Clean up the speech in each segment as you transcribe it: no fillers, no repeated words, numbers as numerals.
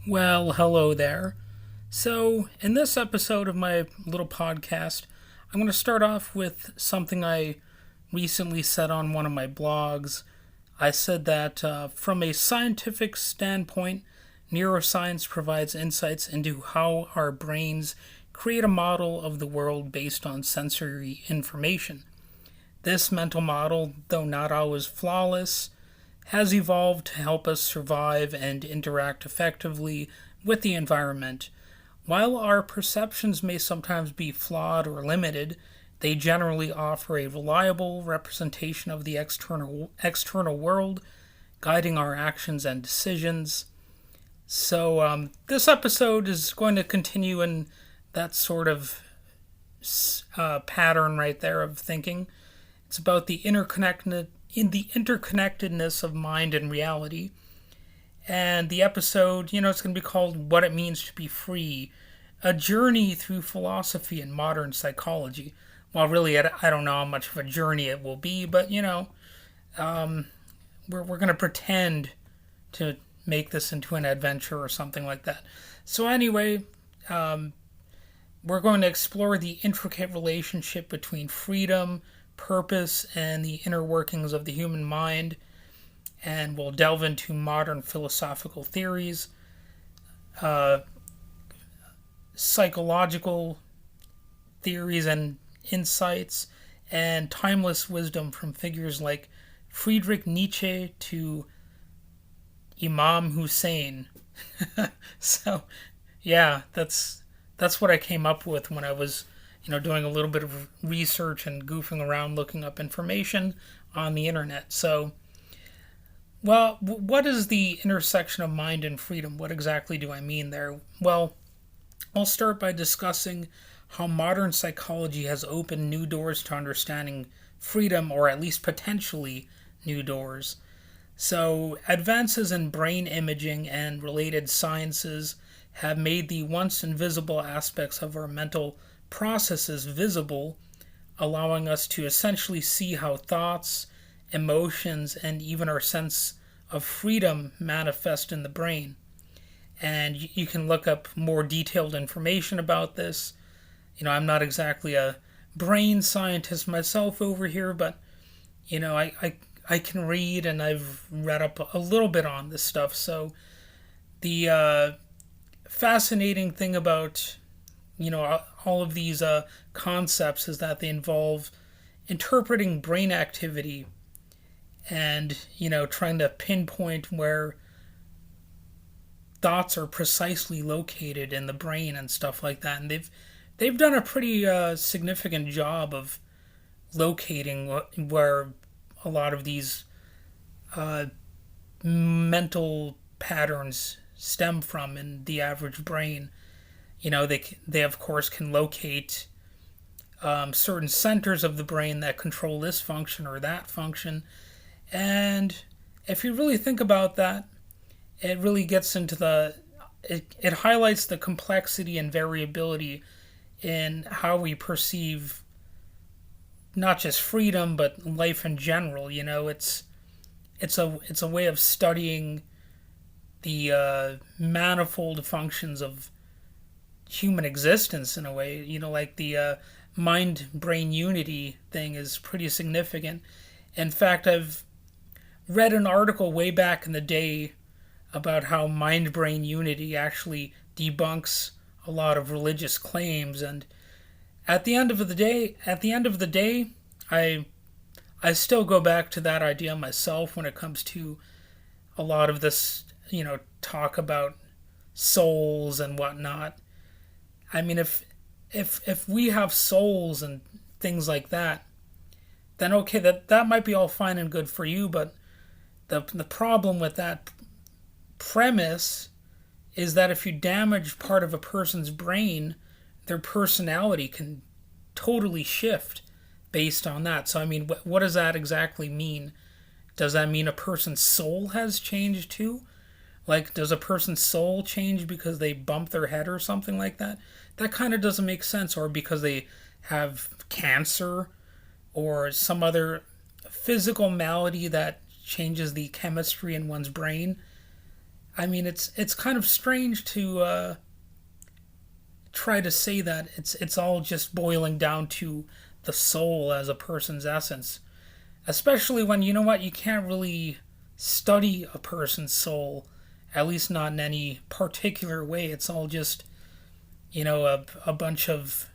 Well, hello there. So, in this episode of my little podcast, I'm going to start off with something I recently said on one of my blogs. I said that from a scientific standpoint, neuroscience provides insights into how our brains create a model of the world based on sensory information. This mental model, though not always flawless, has evolved to help us survive and interact effectively with the environment. While our perceptions may sometimes be flawed or limited, they generally offer a reliable representation of the external world, guiding our actions and decisions. So, this episode is going to continue in that sort of pattern right there of thinking. It's about the interconnectedness of mind and reality. And the episode, it's going to be called What It Means to Be Free, a journey through philosophy and modern psychology. Well, really, I don't know how much of a journey it will be, but, we're going to pretend to make this into an adventure or something like that. So, anyway, we're going to explore the intricate relationship between freedom, purpose, and the inner workings of the human mind, and we'll delve into modern philosophical theories, uh, psychological theories and insights, and timeless wisdom from figures like Friedrich Nietzsche to Imam Hussain. So, yeah, that's what I came up with when I was, doing a little bit of research and goofing around looking up information on the internet. So, well, what is the intersection of mind and freedom? What exactly do I mean there? Well, I'll start by discussing how modern psychology has opened new doors to understanding freedom, or at least potentially new doors. So, advances in brain imaging and related sciences have made the once invisible aspects of our mental processes visible, allowing us to essentially see how thoughts, emotions, and even our sense of freedom manifest in the brain. And you can look up more detailed information about this. I'm not exactly a brain scientist myself over here, but I can read, and I've read up a little bit on this stuff. So the fascinating thing about all of these concepts is that they involve interpreting brain activity and trying to pinpoint where thoughts are precisely located in the brain and stuff like that. And they've done a pretty significant job of locating where a lot of these uh, mental patterns stem from in the average brain. They of course can locate certain centers of the brain that control this function or that function. And if you really think about that, it really gets into it highlights the complexity and variability in how we perceive not just freedom but life in general. It's a way of studying the manifold functions of human existence in a way. Like the mind brain unity thing is pretty significant. In fact, I've read an article way back in the day about how mind brain unity actually debunks a lot of religious claims. And at the end of the day, I still go back to that idea myself when it comes to a lot of this, talk about souls and whatnot. I mean, if we have souls and things like that, then okay, that might be all fine and good for you, but the problem with that premise is that if you damage part of a person's brain, their personality can totally shift based on that. So, I mean, what does that exactly mean? Does that mean a person's soul has changed too? Like, does a person's soul change because they bump their head or something like that? That kind of doesn't make sense. Or because they have cancer or some other physical malady that changes the chemistry in one's brain. I mean, it's kind of strange to try to say that it's all just boiling down to the soul as a person's essence, especially when you know what, you can't really study a person's soul, at least not in any particular way. It's all just a bunch of,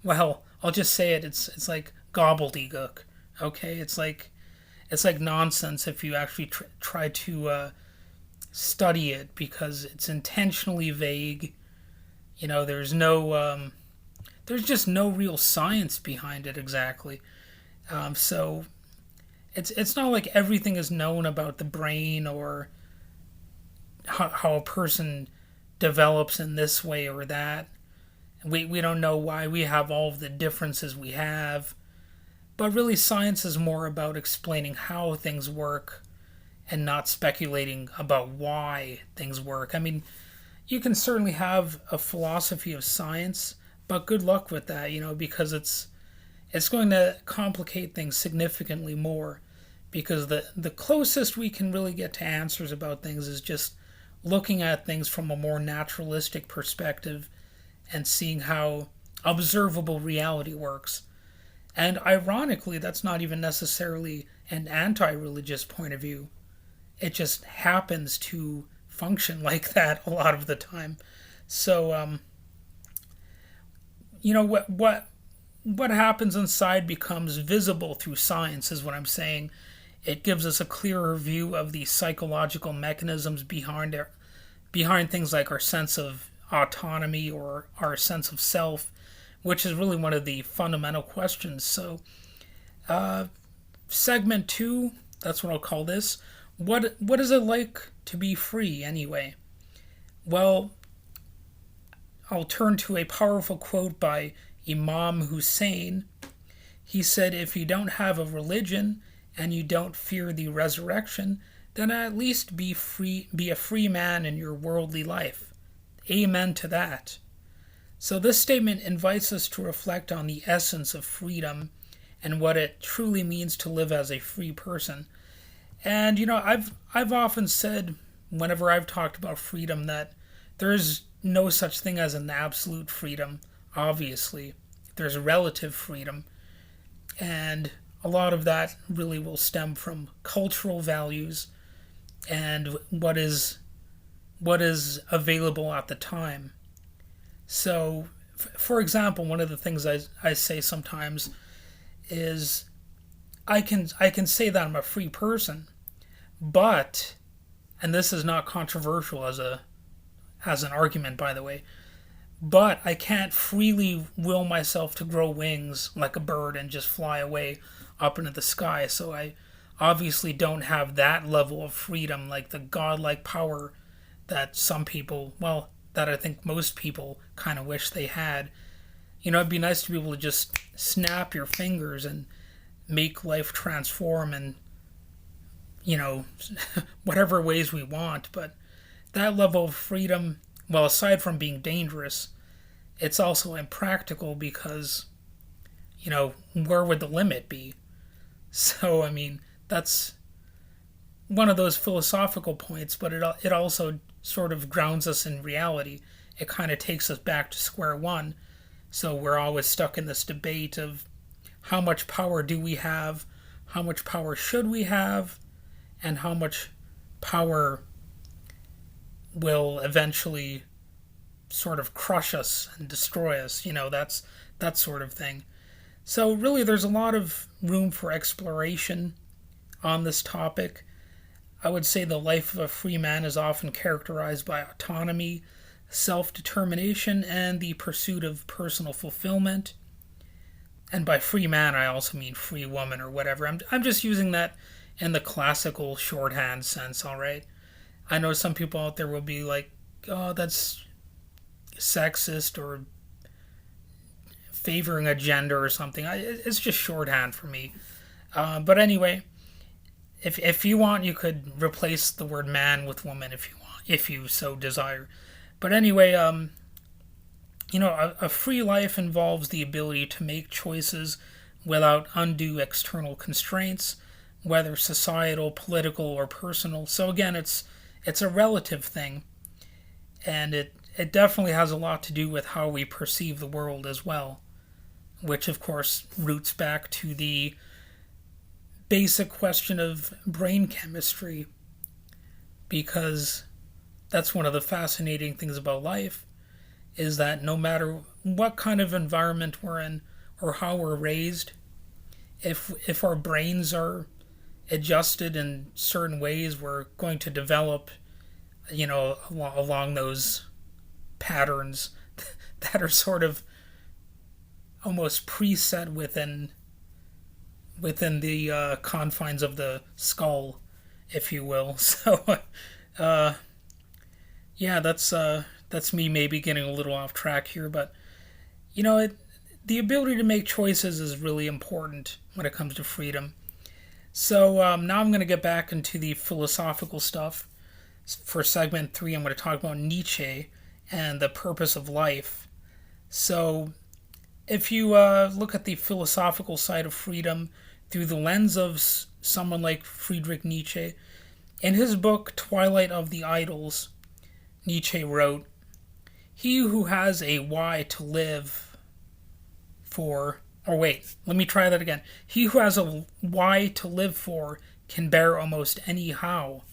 well, I'll just say it. It's like gobbledygook. Okay, it's like nonsense if you actually try to study it because it's intentionally vague. There's just no real science behind it exactly. So it's not like everything is known about the brain or how a person develops in this way or that. We don't know why we have all of the differences we have. But really, science is more about explaining how things work and not speculating about why things work. I mean, you can certainly have a philosophy of science, but good luck with that, because it's going to complicate things significantly more. Because the closest we can really get to answers about things is just looking at things from a more naturalistic perspective and seeing how observable reality works. And ironically, that's not even necessarily an anti religious point of view. It just happens to function like that a lot of the time. So, what happens inside becomes visible through science, is what I'm saying. It gives us a clearer view of the psychological mechanisms behind things like our sense of autonomy or our sense of self, which is really one of the fundamental questions. So, segment two, that's what I'll call this. What is it like to be free anyway? Well, I'll turn to a powerful quote by Imam Hussain. He said, "If you don't have a religion and you don't fear the resurrection, then at least be a free man in your worldly life." Amen to that. So this statement invites us to reflect on the essence of freedom and what it truly means to live as a free person. And I've often said whenever I've talked about freedom that there's no such thing as an absolute freedom. Obviously, there's relative freedom, and a lot of that really will stem from cultural values and what is available at the time. So, for example, one of the things I say sometimes is I can say that I'm a free person, but, and this is not controversial as an argument, by the way, but I can't freely will myself to grow wings like a bird and just fly away up into the sky. So I obviously don't have that level of freedom, like the godlike power that some people, well, that I think most people kind of wish they had. It'd be nice to be able to just snap your fingers and make life transform and, whatever ways we want. But that level of freedom, well, aside from being dangerous, it's also impractical because, where would the limit be? So, I mean, that's one of those philosophical points, but it also sort of grounds us in reality. It kind of takes us back to square one. So we're always stuck in this debate of how much power do we have, how much power should we have, and how much power will eventually sort of crush us and destroy us. That's that sort of thing. So really, there's a lot of room for exploration on this topic. I would say the life of a free man is often characterized by autonomy, self-determination, and the pursuit of personal fulfillment. And by free man, I also mean free woman or whatever. I'm just using that in the classical shorthand sense, all right? I know some people out there will be like, oh, that's sexist or favoring a gender or something. It's just shorthand for me. But anyway, if you want, you could replace the word man with woman if you want, if you so desire. But anyway, a free life involves the ability to make choices without undue external constraints, whether societal, political, or personal. So again, it's a relative thing, and it definitely has a lot to do with how we perceive the world as well, which of course roots back to the basic question of brain chemistry, because that's one of the fascinating things about life, is that no matter what kind of environment we're in or how we're raised, if our brains are adjusted in certain ways, we're going to develop, along those patterns that are sort of almost preset within the confines of the skull, if you will. So, uh, yeah, that's me maybe getting a little off track here, but the ability to make choices is really important when it comes to freedom. So now I'm going to get back into the philosophical stuff. For segment 3, I'm going to talk about Nietzsche and the purpose of life. So if you look at the philosophical side of freedom through the lens of someone like Friedrich Nietzsche, in his book Twilight of the Idols, Nietzsche wrote, "He who has a why to live for," or wait, let me try that again. "He who has a why to live for can bear almost any how."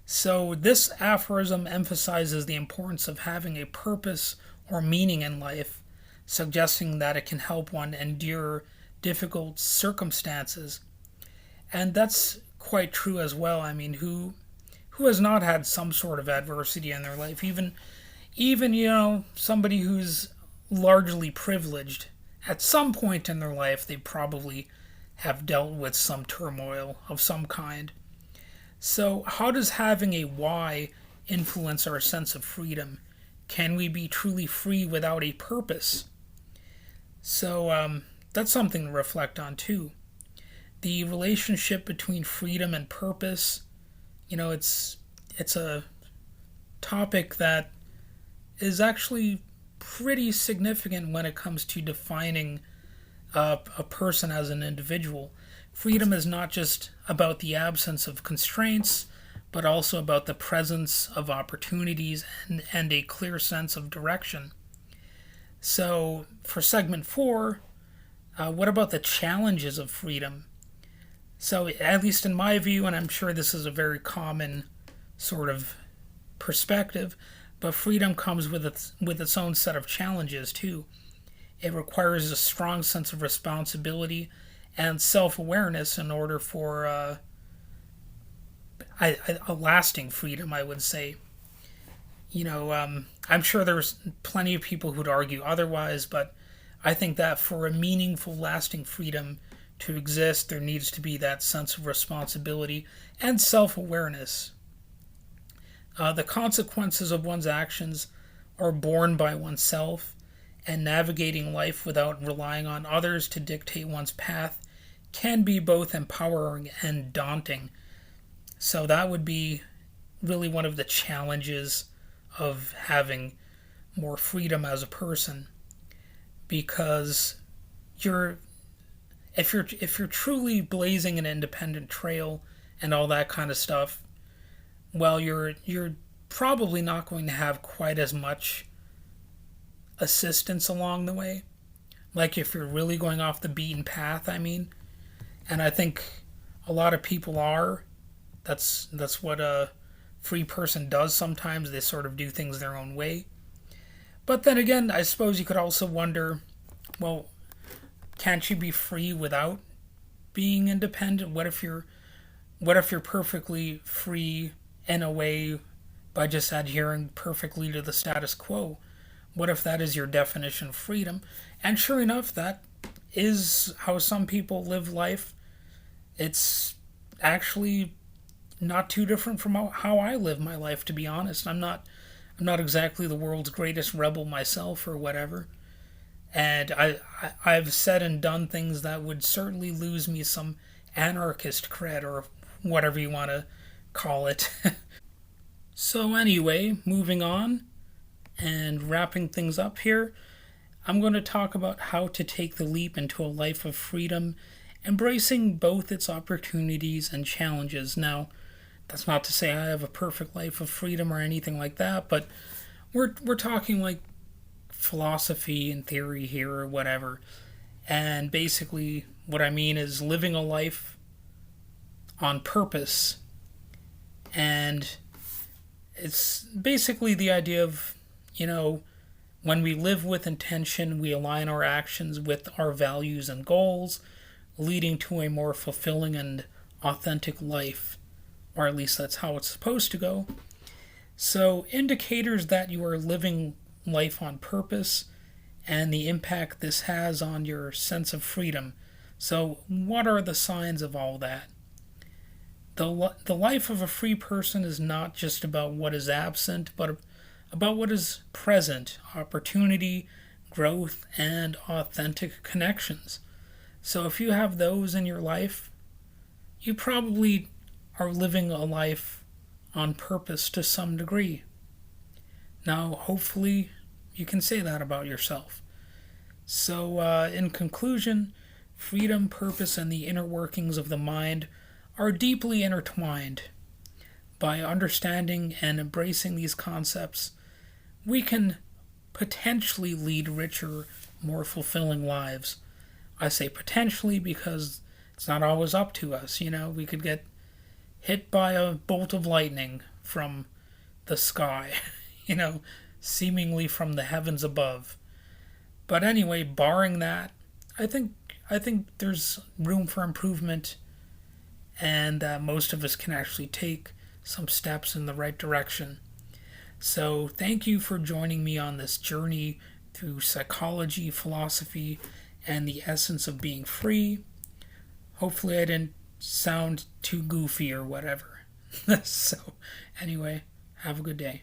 So this aphorism emphasizes the importance of having a purpose or meaning in life, suggesting that it can help one endure difficult circumstances. And that's quite true as well. I mean, who has not had some sort of adversity in their life? Even somebody who's largely privileged, at some point in their life they probably have dealt with some turmoil of some kind. So how does having a why influence our sense of freedom? Can we be truly free without a purpose? So that's something to reflect on too. The relationship between freedom and purpose, it's a topic that is actually pretty significant when it comes to defining a person as an individual. Freedom is not just about the absence of constraints, but also about the presence of opportunities and a clear sense of direction. So, for segment 4, what about the challenges of freedom? So, at least in my view, and I'm sure this is a very common sort of perspective, but freedom comes with its own set of challenges too. It requires a strong sense of responsibility and self-awareness in order for a lasting freedom, I would say. I'm sure there's plenty of people who'd argue otherwise, but I think that for a meaningful, lasting freedom to exist, there needs to be that sense of responsibility and self-awareness. The consequences of one's actions are borne by oneself, and navigating life without relying on others to dictate one's path can be both empowering and daunting. So that would be really one of the challenges of having more freedom as a person, because if you're truly blazing an independent trail and all that kind of stuff, well, you're probably not going to have quite as much assistance along the way. Like if you're really going off the beaten path, I mean. And I think a lot of people are. That's what a free person does sometimes. They sort of do things their own way. But then again, I suppose you could also wonder, well, can't you be free without being independent? What if you're perfectly free in a way by just adhering perfectly to the status quo? What if that is your definition of freedom? And sure enough, that is how some people live life. It's actually not too different from how I live my life, to be honest. I'm not exactly the world's greatest rebel myself or whatever. And I've said and done things that would certainly lose me some anarchist cred or whatever you want to call it. So anyway, moving on and wrapping things up here, I'm going to talk about how to take the leap into a life of freedom embracing both its opportunities and challenges. Now, that's not to say I have a perfect life of freedom or anything like that, but we're talking like philosophy and theory here or whatever. And basically, what I mean is living a life on purpose. And it's basically the idea of, when we live with intention, we align our actions with our values and goals, leading to a more fulfilling and authentic life. Or at least that's how it's supposed to go. So, indicators that you are living life on purpose and the impact this has on your sense of freedom. So, what are the signs of all that? The life of a free person is not just about what is absent, but about what is present: opportunity, growth, and authentic connections. So, if you have those in your life, you probably are living a life on purpose to some degree. Now, hopefully, you can say that about yourself. So, in conclusion, freedom, purpose, and the inner workings of the mind are deeply intertwined. By understanding and embracing these concepts, we can potentially lead richer, more fulfilling lives. I say potentially because it's not always up to us. We could get hit by a bolt of lightning from the sky, seemingly from the heavens above. But anyway, barring that, I think there's room for improvement, and most of us can actually take some steps in the right direction. So thank you for joining me on this journey through psychology, philosophy, and the essence of being free. Hopefully I didn't sound too goofy or whatever. So anyway, have a good day.